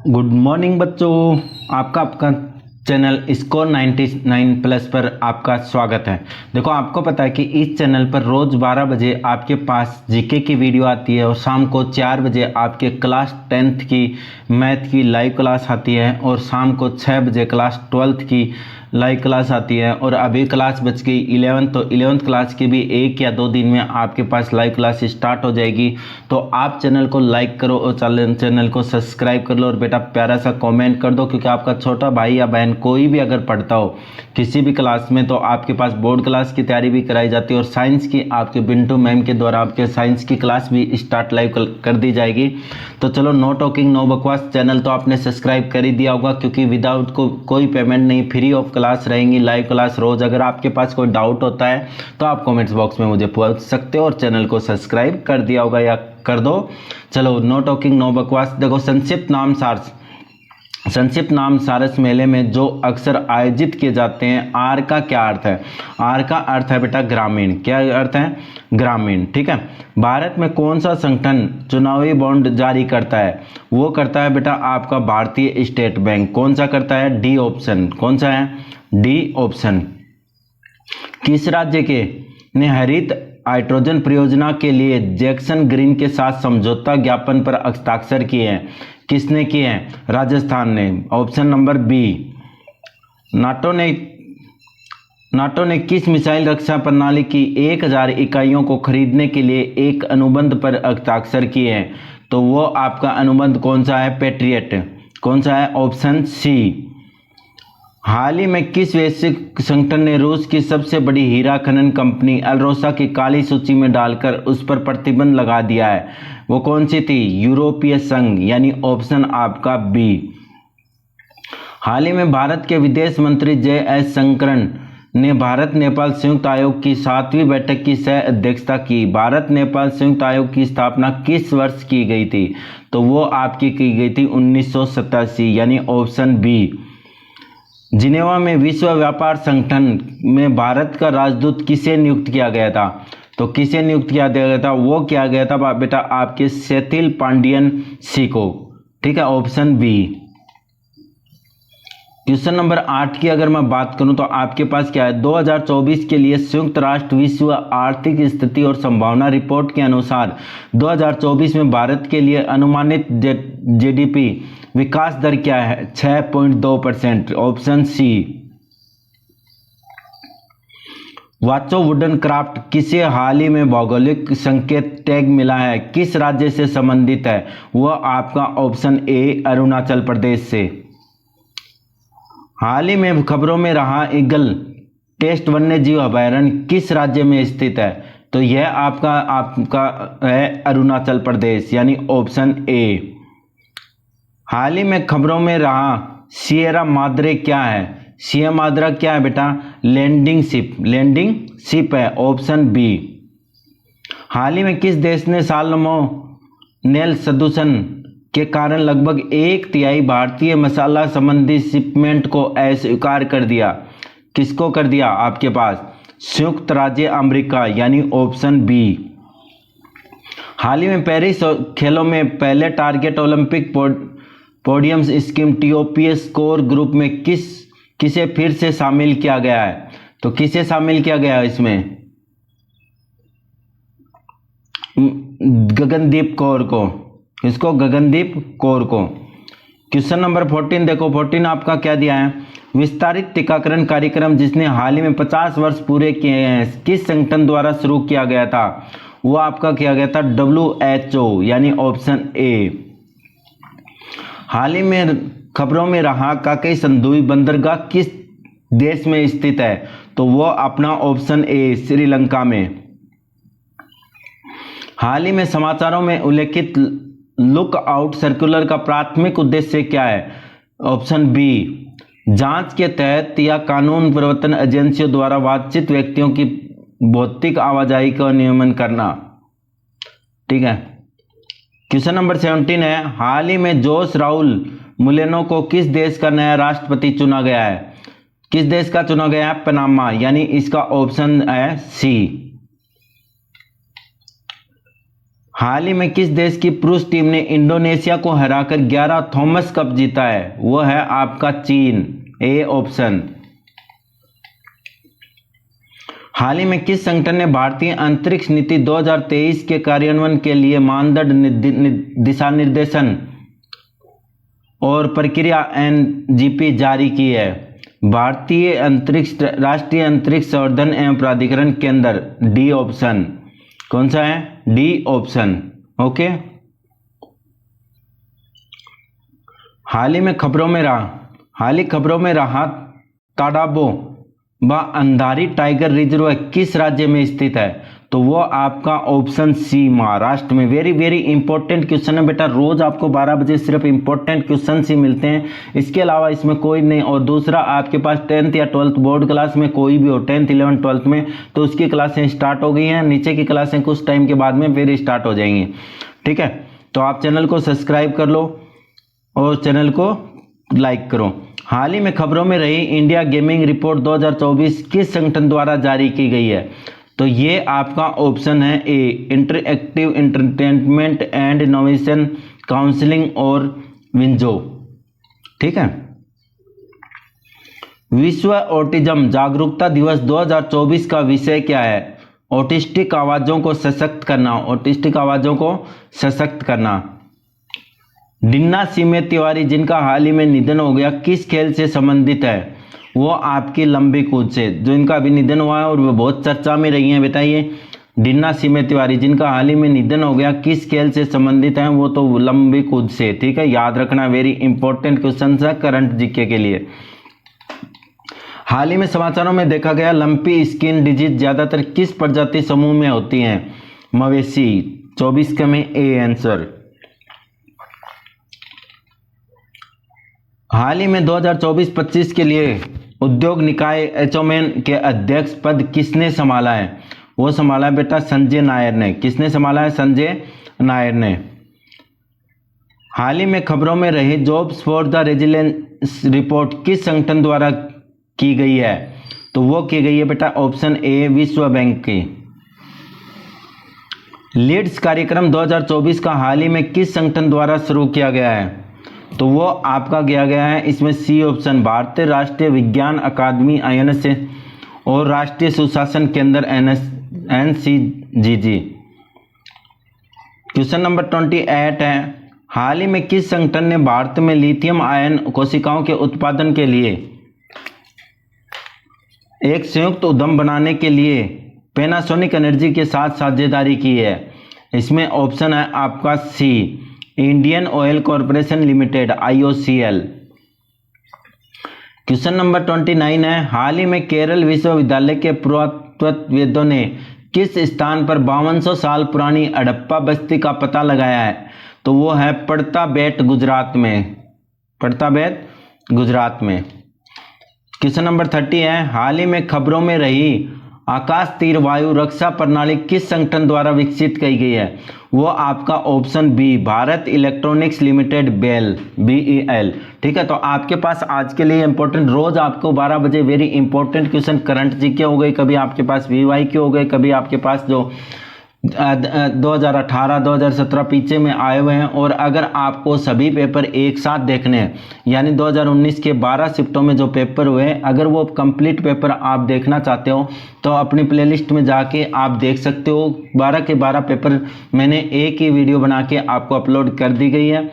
Good morning बच्चों, आपका channel score 99 plus पर आपका स्वागत है। देखो, आपको पता है कि इस चैनल पर रोज़ 12 बजे आपके पास जीके की वीडियो आती है और शाम को 4 बजे आपके क्लास 10th की मैथ की लाइव क्लास आती है और शाम को 6 बजे क्लास 12th की लाइव क्लास आती है। और अभी क्लास बच गई 11th, तो 11th क्लास की भी 1 या 2 दिन में आपके पास लाइव क्लास स्टार्ट हो जाएगी। तो आप चैनल को लाइक करो और चैनल को सब्सक्राइब कर लो और बेटा प्यारा सा कमेंट कर दो, क्योंकि आपका छोटा भाई या बहन कोई भी अगर पढ़ता हो किसी भी क्लास में तो आपके पास बोर्ड क्लास की तैयारी भी कराई जाती है और साइंस की आपके बिंटू मैम के द्वारा आपके साइंस की क्लास भी स्टार्ट लाइव कर दी जाएगी। तो चलो, नो टॉकिंग नो बकवास, चैनल तो आपने सब्सक्राइब कर ही दिया होगा, क्योंकि विदाउट कोई पेमेंट नहीं, फ्री ऑफ क्लास रहेंगी लाइव क्लास रोज। अगर आपके पास कोई डाउट होता है तो आप कमेंट्स बॉक्स में मुझे पूछ सकते हो और चैनल को सब्सक्राइब कर दिया होगा या कर दो। चलो, नो टॉकिंग नो बकवास। देखो, संक्षिप्त नाम सारस मेले में जो अक्सर आयोजित किए जाते हैं, आर का क्या अर्थ है? आर का अर्थ है बेटा ग्रामीण। क्या अर्थ है? ग्रामीण। ठीक है। भारत में कौन सा संगठन चुनावी बॉन्ड जारी करता है? वो करता है बेटा आपका भारतीय स्टेट बैंक। कौन सा करता है? D option. कौन सा है? D option. किस राज्य के ने हरित हाइड्रोजन परियोजना के लिए जैक्सन ग्रीन के साथ समझौता ज्ञापन पर हस्ताक्षर किए हैं? किसने किए हैं? राजस्थान ने। Option number B. नाटो ने किस मिसाइल रक्षा प्रणाली की 1000 इकाइयों को खरीदने के लिए एक अनुबंध पर हस्ताक्षर किए हैं? तो वो आपका अनुबंध कौन सा है? पैट्रियट। कौन सा है? Option C. हाल ही में किस वैश्विक संगठन ने रूस की सबसे बड़ी हीरा खनन कंपनी अल्रोसा की काली सूची में डालकर उस पर प्रतिबंध लगा दिया है? वो कौन सी थी? यूरोपीय संघ, यानी ऑप्शन आपका बी। हाल ही में भारत के विदेश मंत्री JS शंकरन ने भारत नेपाल संयुक्त आयोग की 7वीं बैठक की सह अध्यक्षता की। भारत नेपाल संयुक्त आयोग की स्थापना किस वर्ष की गई थी? तो वो आपकी की गई थी 1987, यानी ऑप्शन बी। जिनेवा में विश्व व्यापार संगठन में भारत का राजदूत किसे नियुक्त किया गया था? तो किसे नियुक्त किया गया था? वो किया गया था बेटा आपके सेथिल पांडियन सी को। ठीक है, ऑप्शन बी। क्वेश्चन नंबर 8 की अगर मैं बात करूं तो आपके पास क्या है? 2024 के लिए संयुक्त राष्ट्र विश्व आर्थिक स्थिति और संभावना रिपोर्ट के अनुसार 2024 में भारत के लिए अनुमानित जीडीपी विकास दर क्या है? 6.2%। Option C. वाचो वुडन क्राफ्ट किसे हाल ही में भौगोलिक संकेत टैग मिला है? किस राज्य से संबंधित है? वह आपका ऑप्शन ए अरुणाचल प्रदेश से। हाल ही में खबरों में रहा ईगल टेस्ट वन्यजीव अभयारण्य किस राज्य में स्थित है? तो यह आपका है अरुणाचल प्रदेश, यानी ऑप्शन ए। हाल ही में खबरों में रहा सिएरा माद्रे क्या है? सिएरा माद्रा क्या है बेटा? लैंडिंग शिप है, ऑप्शन बी। हाल ही में किस देश ने साल्मोनेल प्रदूषण के कारण लगभग 1/3 भारतीय मसाला संबंधी शिपमेंट को अस्वीकार कर दिया? किसको कर दिया? आपके पास संयुक्त राज्य अमेरिका, यानी ऑप्शन बी। हाल ही में पेरिस खेलों में पहले target Olympic podium scheme TOPS core group में किसे फिर से शामिल किया गया है? तो किसे शामिल किया गया है इसमें? गगनदीप कौर को। इसको गगनदीप कौर को। क्वेश्चन नंबर 14 देखो, 14 आपका क्या दिया है? विस्तारित टीकाकरण कार्यक्रम जिसने हाल ही में 50 वर्ष पूरे किए हैं किस संगठन द्वारा शुरू किया गया था? वो आपका किया गया था WHO, यानी ऑप्शन ए। हाल ही में खबरों में रहा काकेई संधुई बंदरगाह किस देश में स्थित है? तो वो अपना ऑप्शन ए श्रीलंका में। हाल ही में समाचारों में उल्लेखित लुक आउट सर्कुलर का प्राथमिक उद्देश्य क्या है? Option B. जांच के तहत या कानून प्रवर्तन एजेंसियों द्वारा वांछित व्यक्तियों की भौतिक आवाजाही का नियमन करना। ठीक है। क्वेश्चन नंबर 17 है, हाल ही में जोस राउल मुलेनो को किस देश का नया राष्ट्रपति चुना गया है? किस देश का चुना गया है? पनामा, यानी इसका ऑप्शन है सी। हाल ही में किस देश की पुरुष टीम ने इंडोनेशिया को हराकर 11 थॉमस कप जीता है? वो है आपका चीन, ए ऑप्शन। हाल ही में किस संगठन ने भारतीय अंतरिक्ष नीति 2023 के कार्यान्वयन के लिए मानदंड, दिशा निर्देशन और प्रक्रिया एनजीपी जारी की है? भारतीय अंतरिक्ष, राष्ट्रीय अंतरिक्ष संवर्धन एवं प्राधिकरण केंद्र, डी ऑप्शन। कौन सा है? D option. ओके। हाल ही खबरों में रहा ताडाबो व अंधारी टाइगर रिजर्व किस राज्य में स्थित है? तो वो आपका ऑप्शन सी, महाराष्ट्र में। वेरी वेरी इंपॉर्टेंट क्वेश्चन है बेटा, रोज आपको 12 बजे सिर्फ इंपॉर्टेंट क्वेश्चन ही मिलते हैं, इसके अलावा इसमें कोई नहीं। और दूसरा, आपके पास 10th या 12th बोर्ड क्लास में कोई भी हो, 10th 11th 12th में, तो उसकी क्लासें स्टार्ट हो गई हैं। नीचे की क्लासें कुछ टाइम के बाद में फिर स्टार्ट हो जाएंगी, ठीक है। तो आप चैनल को सब्सक्राइब कर लो और चैनल को लाइक करो। हाल ही में खबरों में रही इंडिया गेमिंग रिपोर्ट 2024 किस संगठन द्वारा जारी की गई है? तो ये आपका ऑप्शन है A, interactive entertainment and innovation counselling और विंजो, ठीक है। विश्व ऑटिज्म जागरूकता दिवस 2024 का विषय क्या है? ऑटिस्टिक आवाजों को सशक्त करना, ऑटिस्टिक आवाजों को सशक्त करना। डिन्ना सीमे तिवारी, जिनका हाल ही में निधन हो गया, किस खेल से संबंधित है? वो आपकी लंबी कूद से, जो इनका अभी निधन हुआ है और वो बहुत चर्चा में रही हैं। बताइए, डिन्ना सीमे तिवारी जिनका हाल ही में निधन हो गया, किस खेल से संबंधित है? वो तो लंबी कूद से, ठीक है। याद रखना, वेरी इंपॉर्टेंट क्वेश्चन है करंट जीके के लिए। हाल ही में समाचारों में देखा गया लंपी स्किन डिजीज ज्यादातर किस प्रजाति समूह में होती हैं? मवेशी। 24 का में ए आंसर। हाल ही में 2024-25 के लिए उद्योग निकाय एचओमेन के अध्यक्ष पद किसने संभाला है? वो संभाला है बेटा संजय नायर ने। किसने संभाला है? संजय नायर ने। हाल ही में खबरों में रही jobs for the resilience report किस संगठन द्वारा की गई है? तो वो की गई है बेटा ऑप्शन ए, विश्व बैंक की। लीड्स कार्यक्रम 2024 का हाल ही में किस संगठन द्वारा शुरू किया गया है? तो वो आपका किया गया है इसमें सी ऑप्शन, भारतीय राष्ट्रीय विज्ञान अकादमी INS और राष्ट्रीय सुशासन केंद्र NCGG। क्वेश्चन नंबर 28 है, हाल ही में किस संगठन ने भारत में लिथियम आयन कोशिकाओं के उत्पादन के लिए एक संयुक्त उद्यम बनाने के लिए पैनासोनिक एनर्जी के साथ साझेदारी की है? इसमें ऑप्शन है आपका C, Indian Oil Corporation Limited IOCL। Question number 29 है, हाल ही में केरल विश्वविद्यालय के पुरातत्वविदों ने किस स्थान पर 5200 साल पुरानी हड़प्पा बस्ती का पता लगाया है? तो वो है पड़ताबेट, गुजरात में। पड़ताबेट, गुजरात में। क्वेश्चन नंबर 30 है, हाल ही में खबरों में रही आकाश तीर वायु रक्षा प्रणाली किस संगठन द्वारा विकसित की गई है? वो आपका option B, Bharat electronics limited, BEL, ठीक है। तो आपके पास आज के लिए इंपॉर्टेंट, रोज आपको 12 बजे very important question current GK हो गए, कभी आपके पास VYQ हो गए, कभी आपके पास जो 2018 2017 पीछे में आए हुए हैं। और अगर आपको सभी पेपर एक साथ देखने हैं, यानी 2019 के 12 शिफ्टों में जो पेपर हुए, अगर वो कंप्लीट पेपर आप देखना चाहते हो तो अपनी प्लेलिस्ट में जाके आप देख सकते हो। 12 के 12 पेपर मैंने एक ही वीडियो बना के आपको अपलोड कर दी गई है।